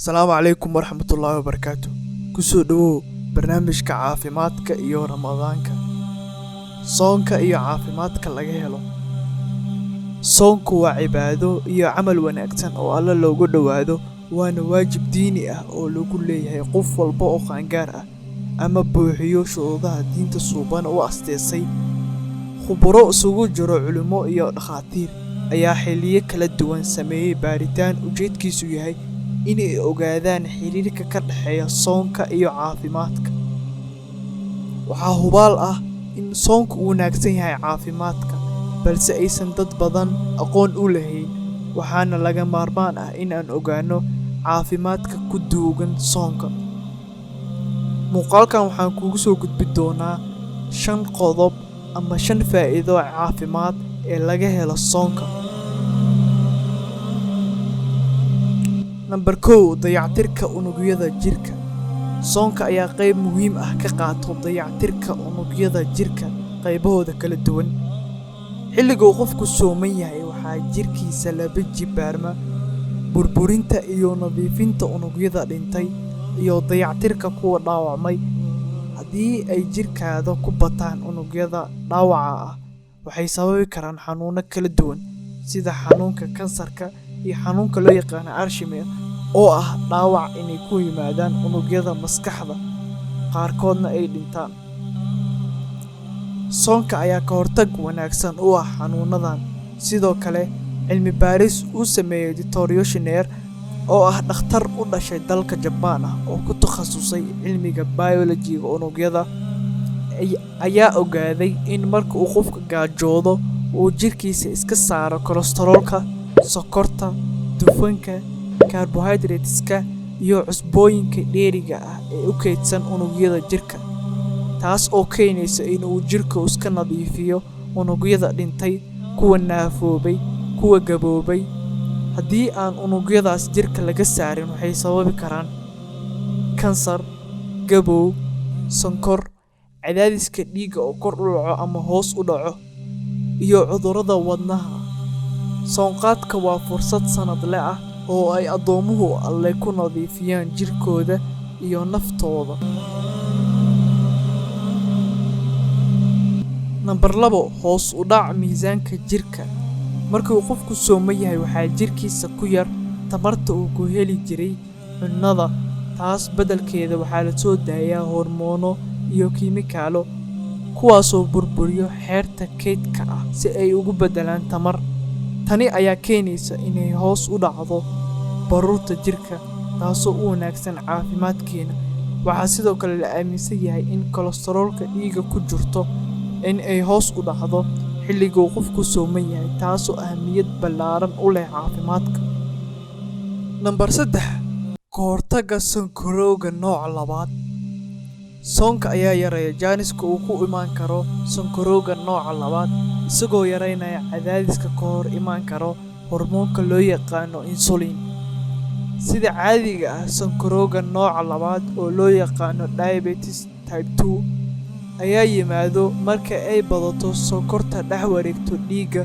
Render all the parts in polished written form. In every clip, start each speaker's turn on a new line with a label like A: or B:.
A: Asalaamu calaykum waraxmatullaahi wabarakaatu. Kusoo dhawow barnaamijka caafimaadka iyo Ramadaanka. Soonka iyo caafimaadka laga helo. Soonku waa cibaado iyo camal wanaagsan oo Alle loogu dhowaado, waana waajib diini ah oo lagu leeyahay qof walba oo qaangaar ah ama buuxiyo shuruudaha diinta suuban u asteesay. Khuburo isugu jiro culimo iyo dhakhaatiir ayaa xilliyo kala duwan sameeyay baaritaan ujeedkiisu yahay inay ogaadaan xiriirka ka dhexeeya soonka iyo caafimaadka. Waxaa hubaal ah in soonku uu wanaagsan yahay caafimaadka, balse aysan dad badan aqoon u lahayn, waxaana laga maarmaan ah in aan ogaano caafimaadka ku duugan soonka. Muuqaalkan waxaan kugu soo gudbin doonaa 5 qodob ama 5 faa'iido caafimaad ee laga helo soonka. Number 1. Dayactirka unugyada jirka. Soonka ayaa qayb muhiim ah ka qaata dayactirka unugyada jirka qaybahooda kala duwan. Xilliga uu qofku sooman yahay, waxaa jirkiisa laba jibaarma burburinta iyo nadiifinta unugyada dhintay iyo dayactirka kuwa dhaawacmay. Haddii ay jirkaada ku bataan unugyada dhaawaca ah, waxay sababi karaan xanuuno kala duwan sida xanuunka kansarka iyo xanuunka loo yaqaan Alzheimer oo ah dhaawac inay ku yimaadaan unugyada maskaxda, qaarkoodna ay dhintaan. Soonka ayaa ka hortag wanaagsan u ah xanuunadan. Sidoo kale, cilmi baaris uu sameeyay Dr. Yoshiner oo ah dhakhtar u dhashay dalka Jabbaan oo ku takhasusay cilmiga biology-ga unugyada ayaa ogaaday in marka uu qofka gaajoodo uu jirkiisa iska saaro kolestaroolka, sokorta, dufanka, carbohydrateska iyo cusbooyinka dheeriga ah ee u kaydsan unugyada jirka, taas oo keenaysa in uu jirku iska nadiifiyo unugyada dhintay, kuwa naafoobay, kuwa gaboobay. Haddii aan unugyadaas jirka laga saarin, waxay sababi karaan kansar, gabow, sonkor, cadaadiska dhiigga oo kor u dhaco ama hoos u dhaco, iyo cudurrada wadnaha. Soonqaadka waa fursad sanadle ah oo ay addoomuhu Alle ku nadiifiyaan jirkooda iyo naftooda. Number 2. Hoos u dhac miisaanka jirka. Marka uu qofku sooman yahay, waxaa jirkiisa ku yar tamarta uu ku heli jiray cunnada, taas beddelkeeda waxaa la soo daayaa hormoono iyo kiimikaalo kuwaasoo burburiyo xeerta kaydka ah si ay ugu beddelaan tamar. Tani ayaa keenaysa inay hoos u dhacdo baruurta jirka, taasoo u wanaagsan caafimaadkeena. Waxaa sidoo kale la aaminsan yahay in kolestaroolka dhiigga ku jirto in ay hoos u dhacdo xilliga uu qofku sooman yahay, taasoo ahmiyad ballaaran u leh caafimaadka. Number 3. Ka hortagga sonkorowga nooca 2. Soonka ayaa yareeya jaaniska uu ku imaan karo sonkorowga nooca 2, isagoo yareynaya cadaadiska ka hor imaan karo hormoonka loo yaqaano insulin. Sida caadiga ah, sonkorowga nooca 2 oo loo yaqaano diabetes type 2 ayaa yimaado marka ay badato sonkorta dhex wareegto dhiigga.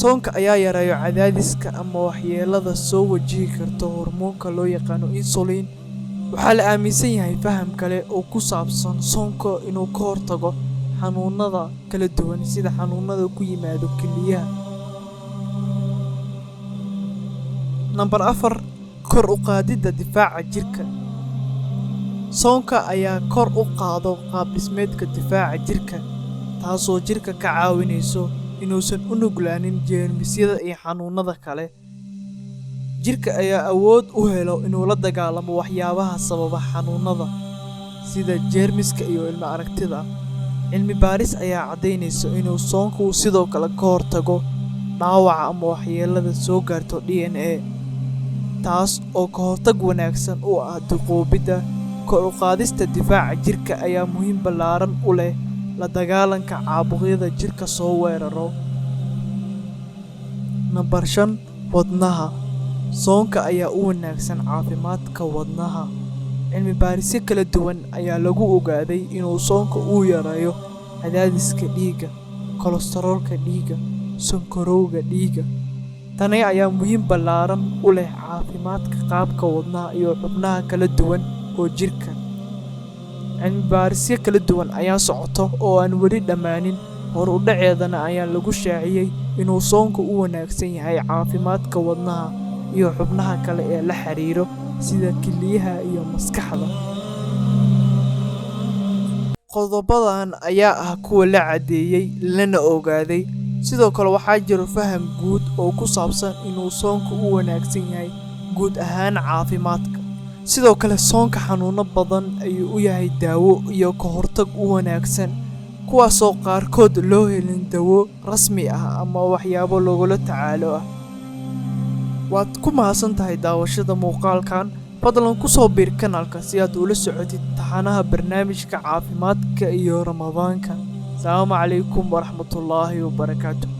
A: Soonka ayaa yareeyo cadaadiska ama waxyeellada soo wajihi karta hormoonka loo yaqaano insulin. Waxaa la aaminsan yahay faham kale oo ku saabsan soonka inuu ka hortago xanuunada kala duwan sida xanuunada ku yimaado kelyaha. Number 4. Kor u qaadidda difaaca jirka. Soonka ayaa kor u qaado qaab dhismeedka difaaca jirka, taasoo jirka ka caawinayso inuusan u nuglaanin jeermisyada iyo xanuunada kale. Jirka ayaa awood u helo inuu la dagaallamo waxyaabaha sababa xanuunada sida jeermiska iyo ilma aragtida. Cilmi baaris ayaa caddaynaysa inuu soonku sidoo kale ka hortago dhaawaca ama waxyeellada soo gaarto DNA, taas oo ka hortag wanaagsan u ah duqoobidda. Kor u qaadista difaaca jirka ayaa muhiim ballaaran u leh la dagaalanka caabuqyada jirka soo weeraro. Number 5. Wadnaha. Soonka ayaa u wanaagsan caafimaadka wadnaha. Cilmi baarisyo kala duwan ayaa lagu ogaaday inuu soonka uu yareeyo cadaadiska dhiigga, kolestaroolka dhiigga, sonkorowga dhiigga, Tani ayaa muhiim ballaaran u leh caafimaadka qaabka wadnaha iyo xubnaha kala duwan oo jirka. Cilmi-baarisyo kala duwan ayaa socota oo aan weli dhammaanin, hor u dhaceedana ayaa lagu shaaciyay inuu soonku u wanaagsan yahay caafimaadka wadnaha iyo xubnaha kale ee la xiriira sida kelyaha iyo maskaxda. Qodobadan ayaa ah kuwa la caddeeyay lana ogaaday. Sidoo kale waxaa jira faham guud oo ku saabsan inuu soonku u wanaagsan yahay guud ahaan caafimaadka. Sidoo kale soonka xanuuno badan ayuu u yahay daawo iyo ka hortag u wanaagsan, kuwaasoo qaarkood loo helin dawo rasmi ah ama waxyaabo lagula tacaalo ah. Waad ku mahadsantahay daawashada muuqaalkan. Fadlan ku soo biir kanaalka si aad ula socotid taxanaha barnaamijka caafimaadka iyo Ramadaanka. Asalaamu calaykum waraxmatullaahi wabarakaatuh.